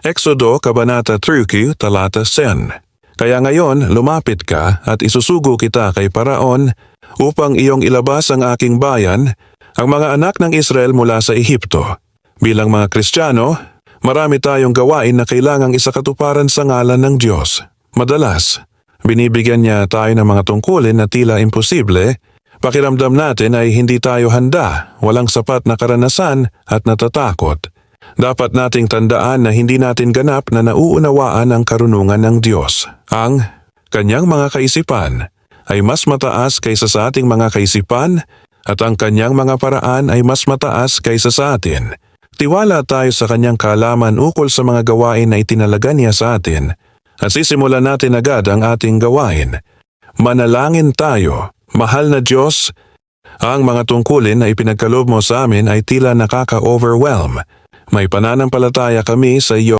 Exodo Kabanata 30, talata 10. Kaya ngayon lumapit ka at isusugo kita kay Paraon upang iyong ilabas ang aking bayan, ang mga anak ng Israel mula sa Ehipto. Bilang mga Kristiyano, marami tayong gawain na kailangang isakatuparan sa ngalan ng Diyos. Madalas, binibigyan niya tayo ng mga tungkulin na tila imposible. Pakiramdam natin ay hindi tayo handa, walang sapat na karanasan at natatakot. Dapat nating tandaan na hindi natin ganap na nauunawaan ang karunungan ng Diyos. Ang kanyang mga kaisipan ay mas mataas kaysa sa ating mga kaisipan at ang kanyang mga paraan ay mas mataas kaysa sa atin. Tiwala tayo sa kanyang kaalaman ukol sa mga gawain na itinalaga niya sa atin at sisimulan natin agad ang ating gawain. Manalangin tayo. Mahal na Diyos, ang mga tungkulin na ipinagkaloob mo sa amin ay tila nakaka-overwhelm. May pananampalataya kami sa iyo